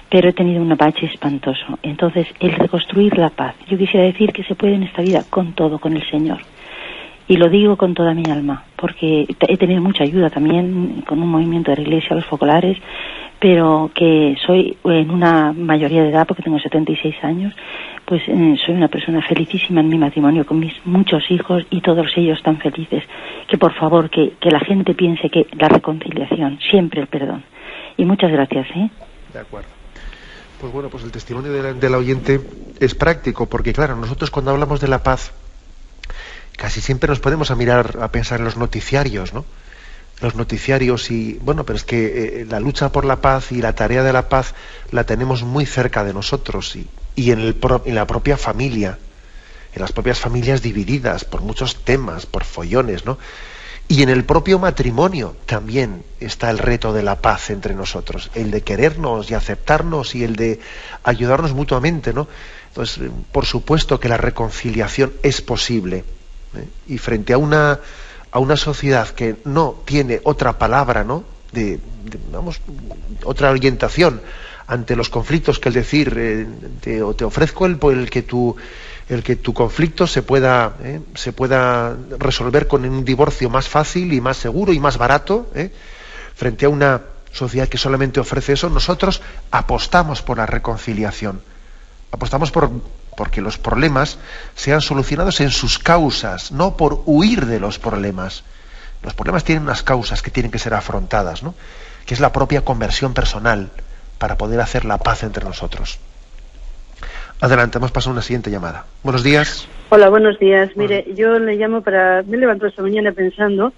pero he tenido un bache espantoso. Entonces, el reconstruir la paz. Yo quisiera decir que se puede en esta vida con todo, con el Señor. Y lo digo con toda mi alma, porque he tenido mucha ayuda también con un movimiento de la Iglesia, los focolares, pero que soy en una mayoría de edad, porque tengo 76 años, pues soy una persona felicísima en mi matrimonio, con mis muchos hijos y todos ellos tan felices. Que por favor, que la gente piense que la reconciliación, siempre el perdón. Y muchas gracias, ¿eh? De acuerdo. Pues bueno, pues el testimonio de la oyente es práctico, porque claro, nosotros cuando hablamos de la paz, casi siempre nos podemos a pensar en los noticiarios, ¿no? Los noticiarios y, bueno, pero es que la lucha por la paz y la tarea de la paz la tenemos muy cerca de nosotros y en la propia familia, en las propias familias divididas por muchos temas, por follones, ¿no? Y en el propio matrimonio también está el reto de la paz entre nosotros, el de querernos y aceptarnos y el de ayudarnos mutuamente, ¿no? Entonces, por supuesto que la reconciliación es posible, ¿eh? Y frente a una sociedad que no tiene otra palabra, ¿no?, vamos, otra orientación ante los conflictos que el decir te ofrezco el que tu conflicto se pueda resolver con un divorcio más fácil y más seguro y más barato, frente a una sociedad que solamente ofrece eso, nosotros apostamos por la reconciliación, apostamos porque los problemas sean solucionados en sus causas, no por huir de los problemas. Los problemas tienen unas causas que tienen que ser afrontadas, ¿no?, que es la propia conversión personal para poder hacer la paz entre nosotros. Adelante, hemos pasado a una siguiente llamada. Buenos días. Hola, buenos días. Mire, yo le llamo me levanto esta mañana pensando,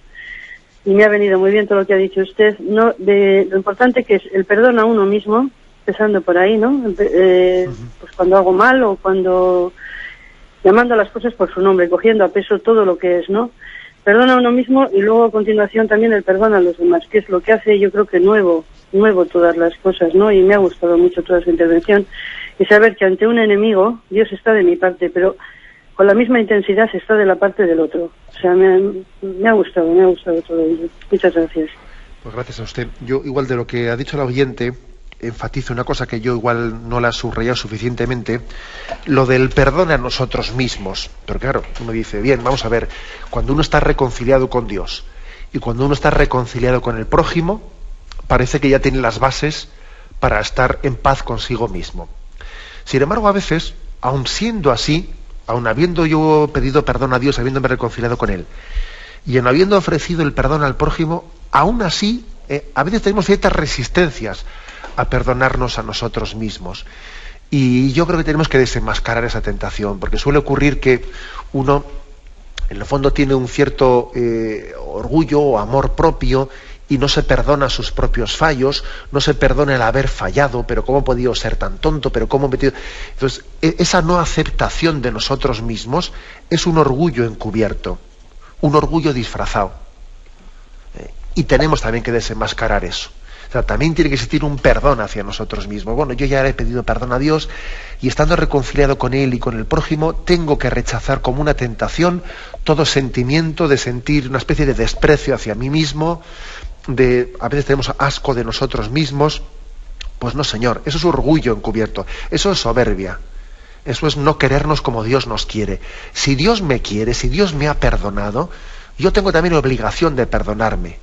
y me ha venido muy bien todo lo que ha dicho usted, ¿no?, de lo importante que es el perdón a uno mismo, empezando por ahí, ¿no? Pues cuando hago mal o cuando llamando a las cosas por su nombre, cogiendo a peso todo lo que es, ¿no? Perdón a uno mismo y luego a continuación también el perdón a los demás, que es lo que hace, yo creo que nuevo todas las cosas, ¿no? Y me ha gustado mucho toda su intervención y saber que ante un enemigo Dios está de mi parte, pero con la misma intensidad está de la parte del otro. O sea, me ha gustado todo ello. Muchas gracias. Pues gracias a usted. Yo, igual de lo que ha dicho la oyente, enfatizo una cosa que yo igual no la he subrayado suficientemente, lo del perdón a nosotros mismos. Pero claro, uno dice, bien, vamos a ver, cuando uno está reconciliado con Dios y cuando uno está reconciliado con el prójimo, parece que ya tiene las bases para estar en paz consigo mismo. Sin embargo, a veces, aun siendo así, aun habiendo yo pedido perdón a Dios, habiéndome reconciliado con Él, y en habiendo ofrecido el perdón al prójimo, aún así, a veces tenemos ciertas resistencias a perdonarnos a nosotros mismos. Y yo creo que tenemos que desenmascarar esa tentación, porque suele ocurrir que uno, en el fondo, tiene un cierto orgullo o amor propio y no se perdona sus propios fallos, no se perdona el haber fallado, pero cómo he podido ser tan tonto, pero cómo he metido... Entonces, esa no aceptación de nosotros mismos es un orgullo encubierto, un orgullo disfrazado. Y tenemos también que desenmascarar eso. O sea, también tiene que existir un perdón hacia nosotros mismos. Bueno, yo ya he pedido perdón a Dios y estando reconciliado con Él y con el prójimo, tengo que rechazar como una tentación todo sentimiento de sentir una especie de desprecio hacia mí mismo, a veces tenemos asco de nosotros mismos, Pues no, Señor, eso es orgullo encubierto, eso es soberbia, eso es no querernos como Dios nos quiere. Si Dios me quiere, si Dios me ha perdonado, yo tengo también la obligación de perdonarme.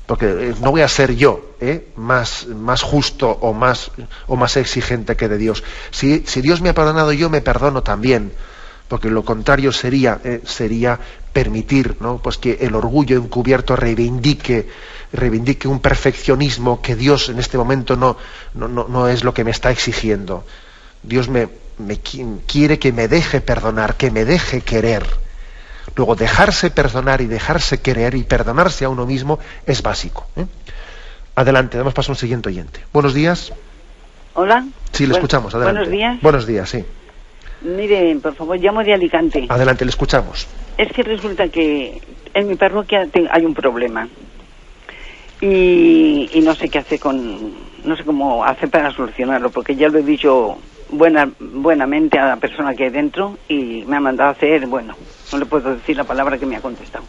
Porque no voy a ser yo más justo o más exigente que de Dios. Si Dios me ha perdonado, yo me perdono también. Porque lo contrario sería permitir, ¿no?, pues que el orgullo encubierto reivindique un perfeccionismo que Dios en este momento no es lo que me está exigiendo. Dios me quiere que me deje perdonar, que me deje querer. Luego, dejarse perdonar y dejarse querer y perdonarse a uno mismo es básico. Adelante, damos paso a un siguiente oyente. Buenos días. Hola. Sí, le escuchamos, adelante. Buenos días. Buenos días, sí. Mire, por favor, llamo de Alicante. Adelante, le escuchamos. Es que resulta que en mi parroquia hay un problema. Y no sé qué hacer no sé cómo hacer para solucionarlo, porque ya lo he dicho buenamente a la persona que hay dentro y me ha mandado a hacer, bueno, no le puedo decir la palabra que me ha contestado.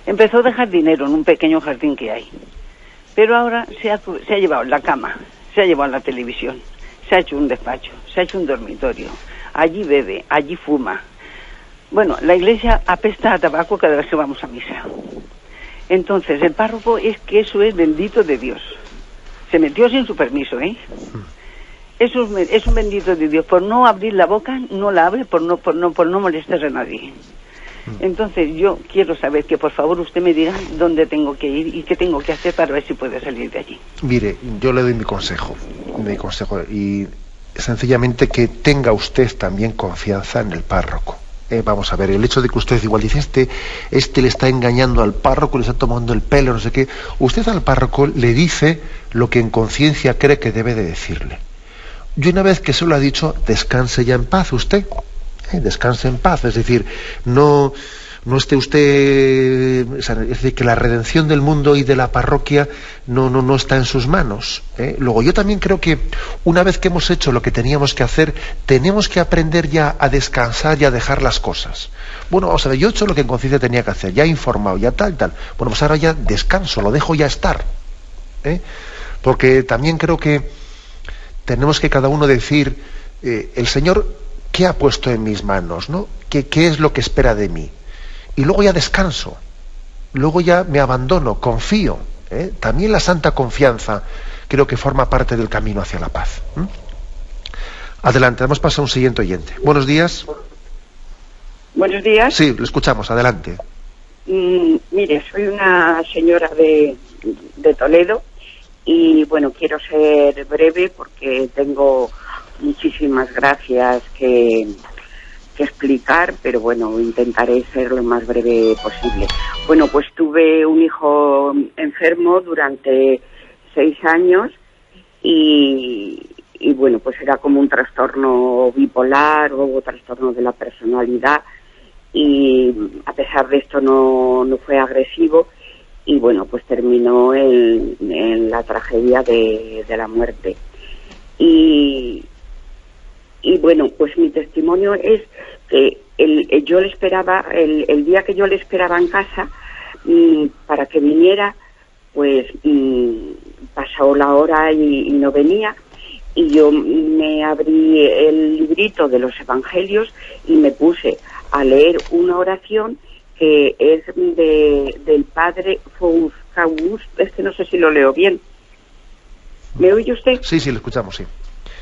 Empezó a dejar dinero en un pequeño jardín que hay, pero ahora se ha llevado la cama, se ha llevado la televisión, se ha hecho un despacho, se ha hecho un dormitorio, allí bebe, allí fuma. Bueno, la iglesia apesta a tabaco cada vez que vamos a misa. Entonces, el párroco es que eso es bendito de Dios. Se metió sin su permiso, ¿eh? Eso es un bendito de Dios. Por no abrir la boca, no la abre por no molestar a nadie. Entonces, yo quiero saber que por favor usted me diga dónde tengo que ir y qué tengo que hacer para ver si puedo salir de allí. Mire, yo le doy mi consejo y sencillamente que tenga usted también confianza en el párroco. Vamos a ver, el hecho de que usted igual dice, este le está engañando al párroco, le está tomando el pelo, no sé qué. Usted al párroco le dice lo que en conciencia cree que debe de decirle. Y una vez que se lo ha dicho, descanse ya en paz usted. Descanse en paz, es decir, no esté usted, es decir, que la redención del mundo y de la parroquia no está en sus manos. Luego, yo también creo que una vez que hemos hecho lo que teníamos que hacer, tenemos que aprender ya a descansar y a dejar las cosas. Bueno, vamos a ver, yo he hecho lo que en conciencia tenía que hacer, ya he informado, ya tal. Bueno, pues ahora ya descanso, lo dejo ya estar. Porque también creo que tenemos que cada uno decir, el Señor, ¿qué ha puesto en mis manos, ¿no? ¿Qué es lo que espera de mí? Y luego ya descanso, luego ya me abandono, confío. También la santa confianza creo que forma parte del camino hacia la paz. Adelante, damos paso a un siguiente oyente. Buenos días. Buenos días. Sí, lo escuchamos, adelante. Mire, soy una señora de Toledo y bueno, quiero ser breve porque tengo muchísimas gracias que explicar, pero bueno, intentaré ser lo más breve posible. Bueno, pues tuve un hijo enfermo durante 6 años y bueno, pues era como un trastorno bipolar o trastorno de la personalidad y a pesar de esto no fue agresivo y bueno, pues terminó en la tragedia de la muerte. Y bueno, pues mi testimonio es que yo le esperaba, el día que yo le esperaba en casa para que viniera, pues pasó la hora y no venía, y yo me abrí el librito de los evangelios y me puse a leer una oración que es del padre Foucault, no sé si lo leo bien. ¿Me oye usted? Sí, lo escuchamos, sí.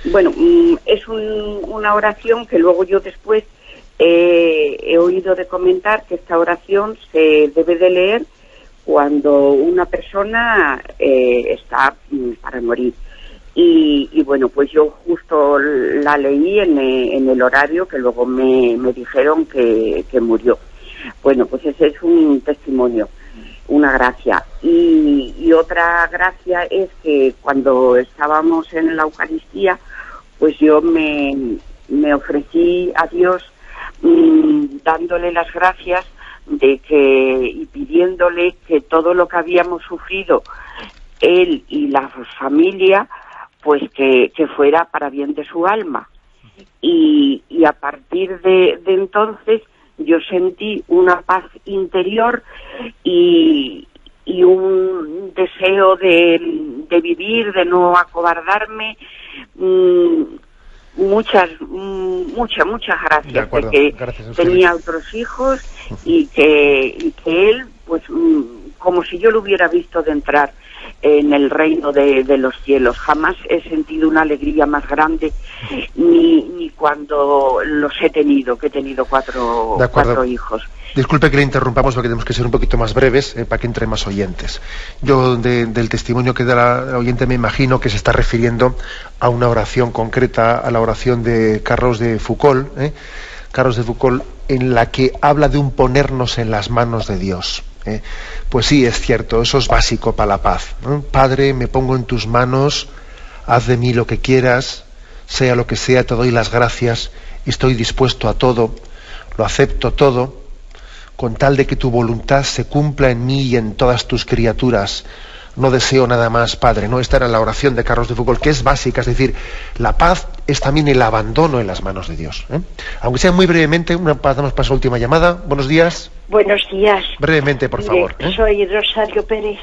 Bueno, es una oración que luego yo después he oído de comentar que esta oración se debe de leer cuando una persona está para morir. Y bueno, pues yo justo la leí en el horario que luego me dijeron que murió. Bueno, pues ese es un testimonio, una gracia. Y otra gracia es que cuando estábamos en la Eucaristía, pues yo me ofrecí a Dios dándole las gracias y pidiéndole que todo lo que habíamos sufrido él y la familia, pues que fuera para bien de su alma. Y a partir de entonces yo sentí una paz interior y y un deseo de vivir, de no acobardarme. Muchas gracias. De acuerdo. De que Gracias a ustedes. tenía otros hijos y que él, pues, como si yo lo hubiera visto de entrar en el reino de los cielos. Jamás he sentido una alegría más grande ni cuando los he tenido, que he tenido cuatro hijos. Disculpe que le interrumpamos porque tenemos que ser un poquito más breves para que entren más oyentes. Yo del testimonio que da la oyente me imagino que se está refiriendo a una oración concreta, a la oración de Carlos de Foucault, Carlos de Foucault, en la que habla de un ponernos en las manos de Dios. Pues sí, es cierto, eso es básico para la paz, ¿no? Padre, me pongo en tus manos, haz de mí lo que quieras, sea lo que sea, te doy las gracias, estoy dispuesto a todo, lo acepto todo, con tal de que tu voluntad se cumpla en mí y en todas tus criaturas. No deseo nada más, Padre. ¿No? Esta era la oración de Carlos de Foucault, que es básica, es decir, la paz es también el abandono en las manos de Dios. Aunque sea muy brevemente, pasamos para su última llamada. Buenos días. Buenos días. Brevemente, por favor. Soy Rosario Pérez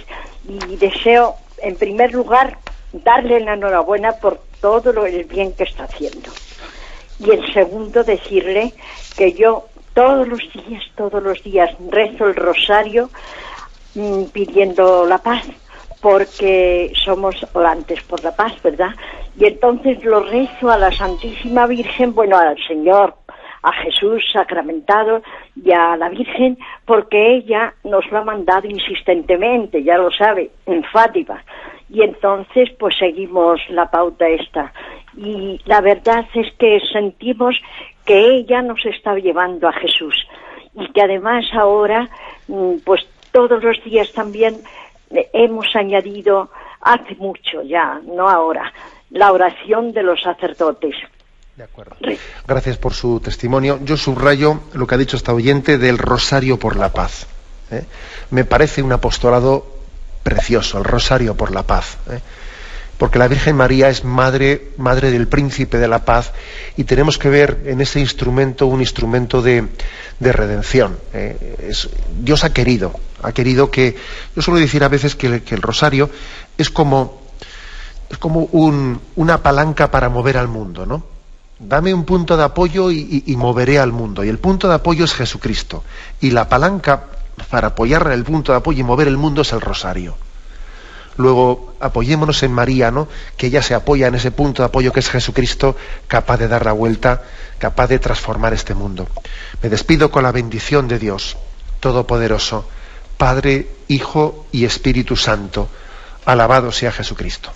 y deseo, en primer lugar, darle la enhorabuena por todo el bien que está haciendo. Y en segundo, decirle que yo todos los días rezo el rosario pidiendo la paz, porque somos orantes por la paz, ¿verdad? Y entonces lo rezo a la Santísima Virgen, bueno, al Señor, a Jesús sacramentado y a la Virgen, porque ella nos lo ha mandado insistentemente, ya lo sabe, en Fátima. Y entonces pues seguimos la pauta esta. Y la verdad es que sentimos que ella nos está llevando a Jesús. Y que además ahora, pues todos los días también hemos añadido, hace mucho ya, no ahora, la oración de los sacerdotes. De acuerdo. Gracias por su testimonio. Yo subrayo lo que ha dicho esta oyente del Rosario por la Paz. Me parece un apostolado precioso, el Rosario por la Paz. Porque la Virgen María es madre del Príncipe de la Paz, y tenemos que ver en ese instrumento un instrumento de redención. Dios ha querido que, yo suelo decir a veces que el Rosario es como una palanca para mover al mundo, ¿no? Dame un punto de apoyo y moveré al mundo. Y el punto de apoyo es Jesucristo. Y la palanca para apoyar el punto de apoyo y mover el mundo es el Rosario. Luego apoyémonos en María, ¿no? Que ella se apoya en ese punto de apoyo que es Jesucristo, capaz de dar la vuelta, capaz de transformar este mundo. Me despido con la bendición de Dios Todopoderoso, Padre, Hijo y Espíritu Santo. Alabado sea Jesucristo.